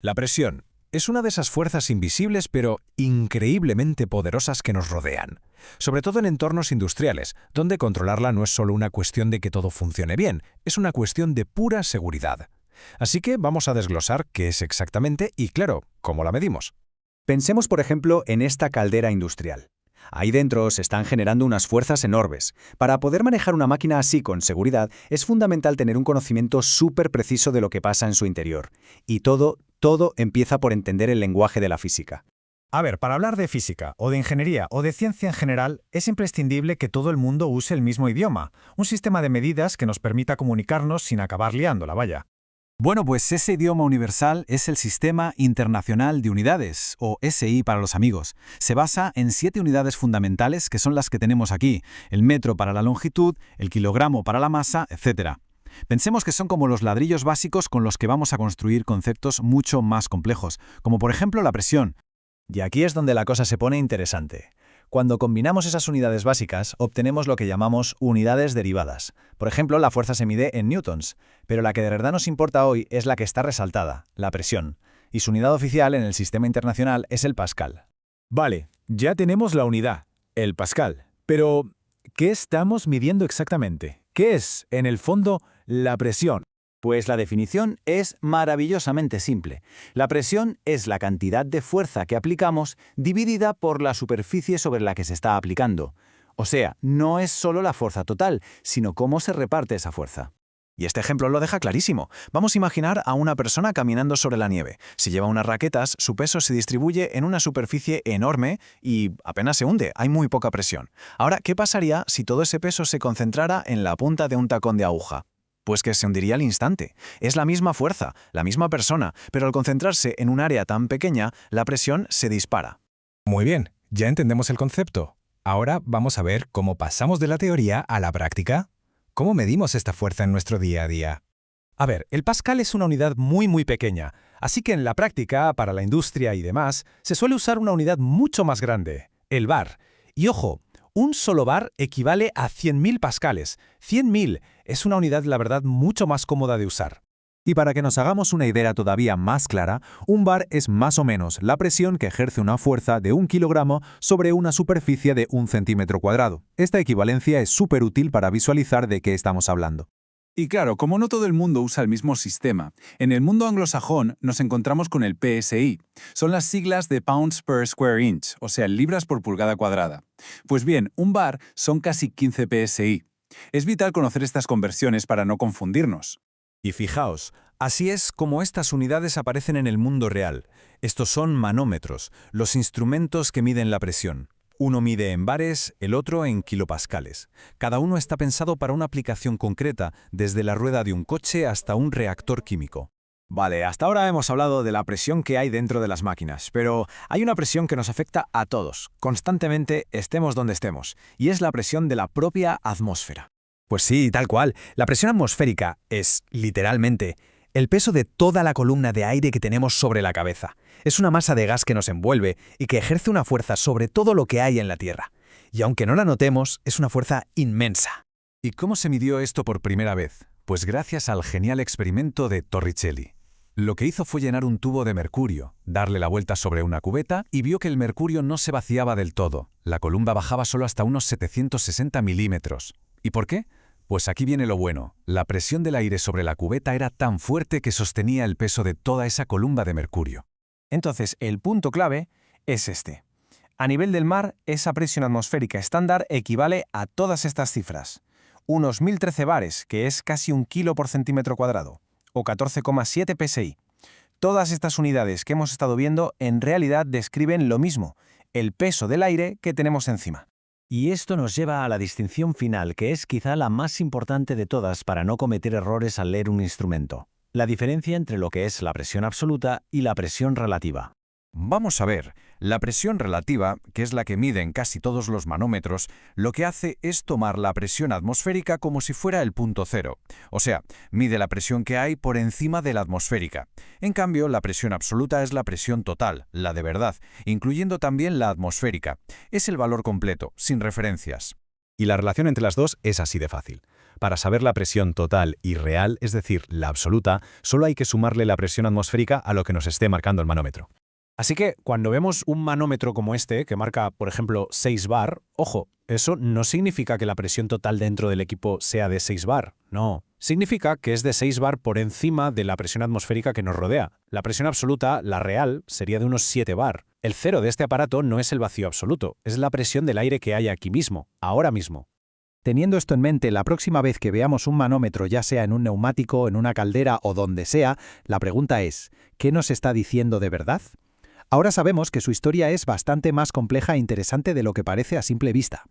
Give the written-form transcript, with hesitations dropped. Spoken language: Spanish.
La presión es una de esas fuerzas invisibles pero increíblemente poderosas que nos rodean, sobre todo en entornos industriales, donde controlarla no es solo una cuestión de que todo funcione bien, es una cuestión de pura seguridad. Así que vamos a desglosar qué es exactamente y, claro, cómo la medimos. Pensemos, por ejemplo, en esta caldera industrial. Ahí dentro se están generando unas fuerzas enormes. Para poder manejar una máquina así con seguridad, es fundamental tener un conocimiento súper preciso de lo que pasa en su interior. Y todo empieza por entender el lenguaje de la física. A ver, para hablar de física, o de ingeniería, o de ciencia en general, es imprescindible que todo el mundo use el mismo idioma, un sistema de medidas que nos permita comunicarnos sin acabar liándola, vaya. Bueno, pues ese idioma universal es el Sistema Internacional de Unidades, o SI para los amigos. Se basa en 7 unidades fundamentales que son las que tenemos aquí: el metro para la longitud, el kilogramo para la masa, etc. Pensemos que son como los ladrillos básicos con los que vamos a construir conceptos mucho más complejos, como por ejemplo la presión. Y aquí es donde la cosa se pone interesante. Cuando combinamos esas unidades básicas, obtenemos lo que llamamos unidades derivadas. Por ejemplo, la fuerza se mide en newtons, pero la que de verdad nos importa hoy es la que está resaltada, la presión. Y su unidad oficial en el sistema internacional es el pascal. Vale, ya tenemos la unidad, el pascal. Pero, ¿qué estamos midiendo exactamente? ¿Qué es, en el fondo, la presión? Pues la definición es maravillosamente simple. La presión es la cantidad de fuerza que aplicamos dividida por la superficie sobre la que se está aplicando. O sea, no es solo la fuerza total, sino cómo se reparte esa fuerza. Y este ejemplo lo deja clarísimo. Vamos a imaginar a una persona caminando sobre la nieve. Si lleva unas raquetas, su peso se distribuye en una superficie enorme y apenas se hunde, hay muy poca presión. Ahora, ¿qué pasaría si todo ese peso se concentrara en la punta de un tacón de aguja? Pues que se hundiría al instante. Es la misma fuerza, la misma persona, pero al concentrarse en un área tan pequeña, la presión se dispara. Muy bien, ya entendemos el concepto. Ahora vamos a ver cómo pasamos de la teoría a la práctica. ¿Cómo medimos esta fuerza en nuestro día a día? A ver, el pascal es una unidad muy pequeña, así que en la práctica, para la industria y demás, se suele usar una unidad mucho más grande, el bar. Y ojo, un solo bar equivale a 100.000 pascales. 100.000 es una unidad, la verdad, mucho más cómoda de usar. Y para que nos hagamos una idea todavía más clara, un bar es más o menos la presión que ejerce una fuerza de 1 kilogramo sobre una superficie de 1 centímetro cuadrado. Esta equivalencia es súper útil para visualizar de qué estamos hablando. Y claro, como no todo el mundo usa el mismo sistema, en el mundo anglosajón nos encontramos con el PSI. Son las siglas de Pounds per Square Inch, o sea, libras por pulgada cuadrada. Pues bien, un bar son casi 15 PSI. Es vital conocer estas conversiones para no confundirnos. Y fijaos, así es como estas unidades aparecen en el mundo real. Estos son manómetros, los instrumentos que miden la presión. Uno mide en bares, el otro en kilopascales. Cada uno está pensado para una aplicación concreta, desde la rueda de un coche hasta un reactor químico. Vale, hasta ahora hemos hablado de la presión que hay dentro de las máquinas, pero hay una presión que nos afecta a todos, constantemente, estemos donde estemos, y es la presión de la propia atmósfera. Pues sí, tal cual. La presión atmosférica es, literalmente, el peso de toda la columna de aire que tenemos sobre la cabeza. Es una masa de gas que nos envuelve y que ejerce una fuerza sobre todo lo que hay en la Tierra. Y aunque no la notemos, es una fuerza inmensa. ¿Y cómo se midió esto por primera vez? Pues gracias al genial experimento de Torricelli. Lo que hizo fue llenar un tubo de mercurio, darle la vuelta sobre una cubeta y vio que el mercurio no se vaciaba del todo. La columna bajaba solo hasta unos 760 milímetros. ¿Y por qué? Pues aquí viene lo bueno. La presión del aire sobre la cubeta era tan fuerte que sostenía el peso de toda esa columna de mercurio. Entonces, el punto clave es este. A nivel del mar, esa presión atmosférica estándar equivale a todas estas cifras. Unos 1013 bares, que es casi 1 kilo por centímetro cuadrado, o 14,7 psi. Todas estas unidades que hemos estado viendo en realidad describen lo mismo, el peso del aire que tenemos encima. Y esto nos lleva a la distinción final, que es quizá la más importante de todas para no cometer errores al leer un instrumento. La diferencia entre lo que es la presión absoluta y la presión relativa. Vamos a ver, la presión relativa, que es la que miden casi todos los manómetros, lo que hace es tomar la presión atmosférica como si fuera el punto cero. O sea, mide la presión que hay por encima de la atmosférica. En cambio, la presión absoluta es la presión total, la de verdad, incluyendo también la atmosférica. Es el valor completo, sin referencias. Y la relación entre las dos es así de fácil. Para saber la presión total y real, es decir, la absoluta, solo hay que sumarle la presión atmosférica a lo que nos esté marcando el manómetro. Así que cuando vemos un manómetro como este, que marca, por ejemplo, 6 bar, ojo, eso no significa que la presión total dentro del equipo sea de 6 bar, no. Significa que es de 6 bar por encima de la presión atmosférica que nos rodea. La presión absoluta, la real, sería de unos 7 bar. El cero de este aparato no es el vacío absoluto, es la presión del aire que hay aquí mismo, ahora mismo. Teniendo esto en mente, la próxima vez que veamos un manómetro, ya sea en un neumático, en una caldera o donde sea, la pregunta es, ¿qué nos está diciendo de verdad? Ahora sabemos que su historia es bastante más compleja e interesante de lo que parece a simple vista.